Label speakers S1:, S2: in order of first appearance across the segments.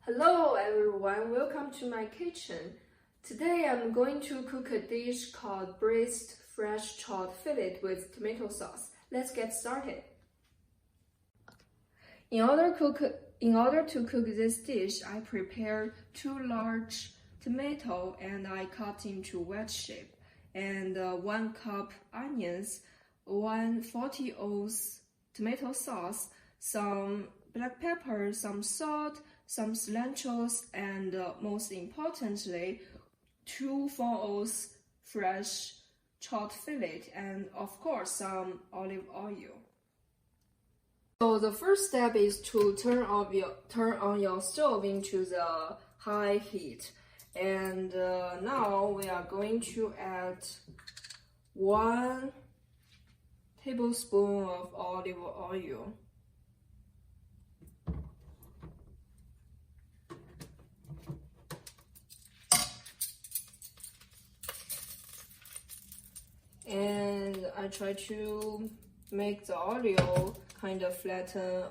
S1: Hello everyone, welcome to my kitchen. Today I'm going to cook a dish called Braised Trout Fillet with tomato sauce. Let's get started. In order to cook this dish, I prepared 2 large tomatoes and I cut into wedge shape, and 1 cup onions, 140 oz tomato sauce, some black pepper, some salt, some cilantro, and most importantly, 2 4 oz fresh trout fillet, and of course some olive oil. So the first step is to turn on your stove into the high heat, and now we are going to add 1 tablespoon of olive oil. And I try to make the oil kind of flatten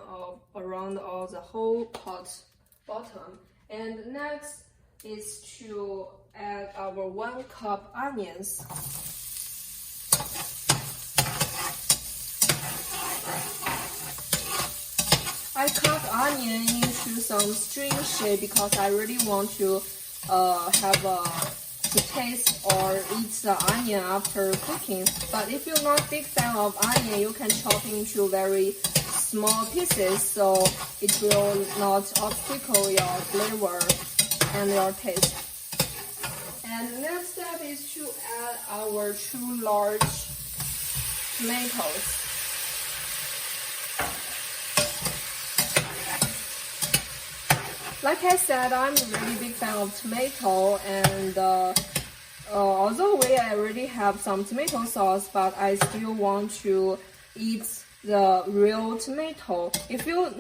S1: around all the whole pot bottom. And next is to add our 1 cup onions. I cut onion into some string shape because I really want to to taste or eat the onion after cooking. But if you're not a big fan of onion, you can chop into very small pieces, so it will not obstacle your flavor and your taste. And the next step is to add our 2 large tomatoes. Like I said, I'm a really big fan of tomato, and although we already have some tomato sauce, but I still want to eat the real tomato. If you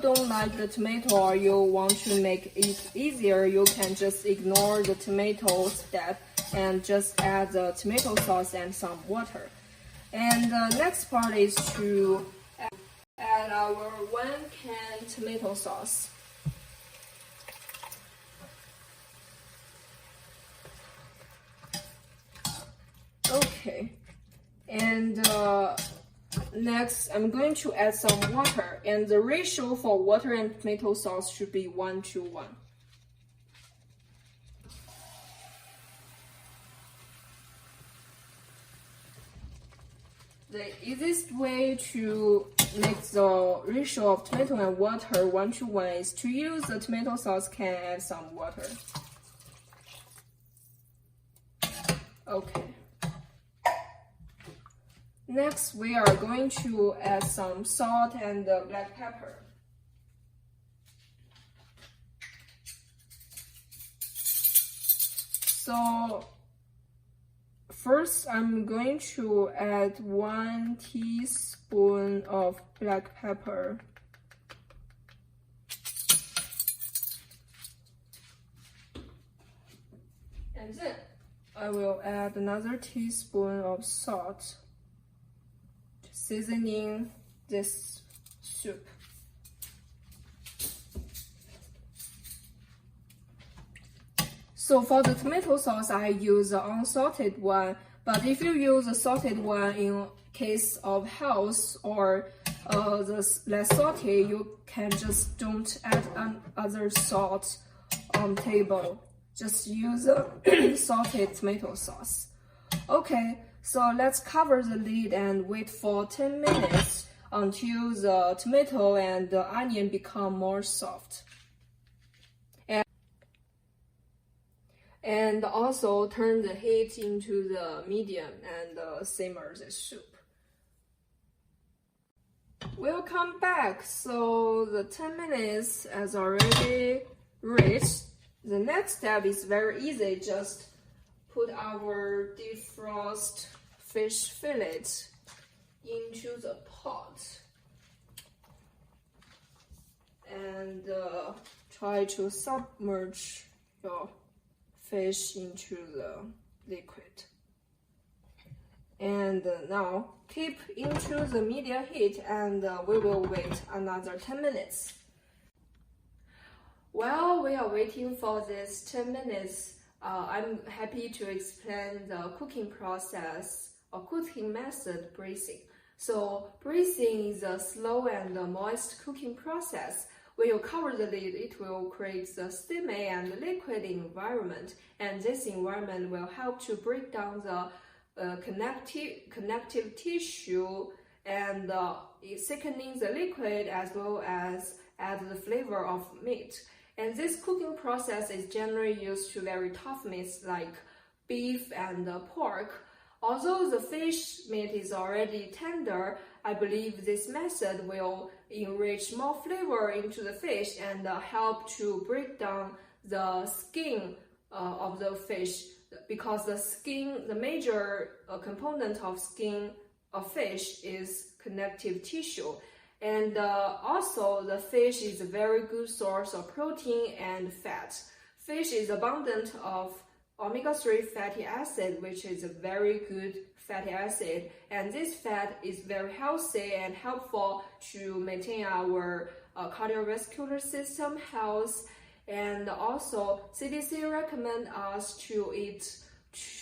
S1: don't like the tomato or you want to make it easier, you can just ignore the tomato step and just add the tomato sauce and some water. And the next part is to add our 1 can tomato sauce. Okay, and next I'm going to add some water, and the ratio for water and tomato sauce should be 1:1. The easiest way to make the ratio of tomato and water 1:1 is to use the tomato sauce can and add some water. Okay. Next, we are going to add some salt and black pepper. So, first I'm going to add 1 teaspoon of black pepper. And then I will add another teaspoon of salt, seasoning this soup. So for the tomato sauce, I use the unsalted one, but if you use the salted one in case of health or the less salty, you can just don't add other salt on table. Just use the salted tomato sauce. Okay. So let's cover the lid and wait for 10 minutes until the tomato and the onion become more soft. And also turn the heat into the medium and simmer the soup. Welcome back. So the 10 minutes has already reached. The next step is very easy. Just put our defrost fish fillet into the pot and try to submerge your fish into the liquid. And now keep into the medium heat, and we will wait another 10 minutes. While we are waiting for this 10 minutes, I'm happy to explain the cooking process or cooking method, braising. So braising is a slow and moist cooking process. When you cover the lid, it will create the steamy and liquid environment, and this environment will help to break down the connective tissue and thickening the liquid as well as add the flavor of meat. And this cooking process is generally used to very tough meats like beef and pork. Although the fish meat is already tender, I believe this method will enrich more flavor into the fish and help to break down the skin of the fish, because the major component of skin of fish is connective tissue. And also the fish is a very good source of protein and fat. Fish is abundant of omega-3 fatty acid, which is a very good fatty acid, and this fat is very healthy and helpful to maintain our cardiovascular system health. And also CDC recommend us to eat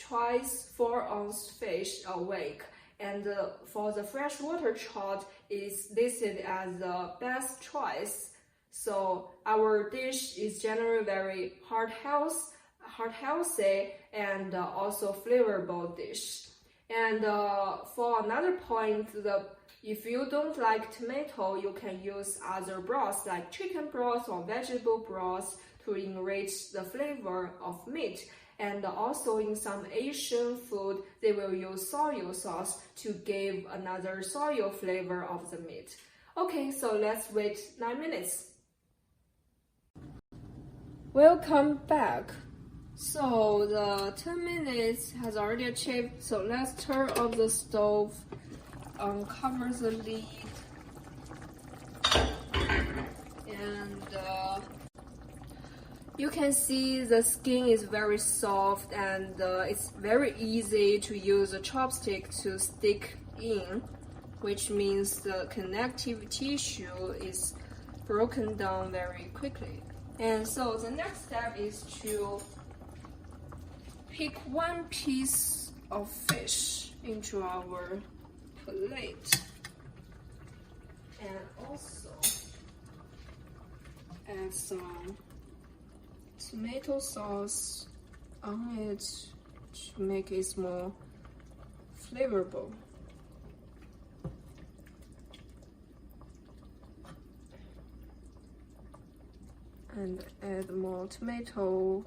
S1: twice 4-ounce fish a week. And for the freshwater trout is listed as the best choice. So our dish is generally very heart healthy and also flavorful dish. And for another point, if you don't like tomato, you can use other broths like chicken broth or vegetable broth to enrich the flavor of meat. And also in some Asian food, they will use soy sauce to give another soy flavor of the meat. Okay, so let's wait 9 minutes. Welcome back. So the 10 minutes has already achieved, so let's turn off the stove, cover the lid, and you can see the skin is very soft, and it's very easy to use a chopstick to stick in, which means the connective tissue is broken down very quickly. And so the next step is to pick one piece of fish into our plate, and also add some tomato sauce on it to make it more flavorful. And add more tomato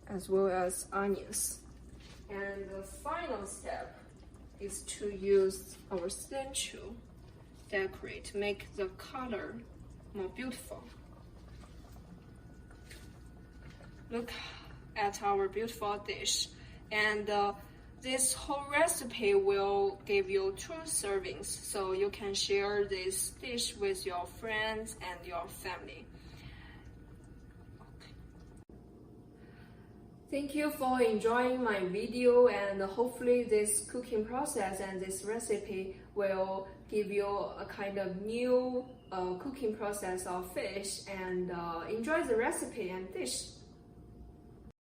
S1: as well as onions. And the final step is to use our stencil decorate to make the color more beautiful. Look at our beautiful dish, and this whole recipe will give you 2 servings, so you can share this dish with your friends and your family. Thank you for enjoying my video, and hopefully this cooking process and this recipe will give you a kind of new cooking process of fish, and enjoy the recipe and dish.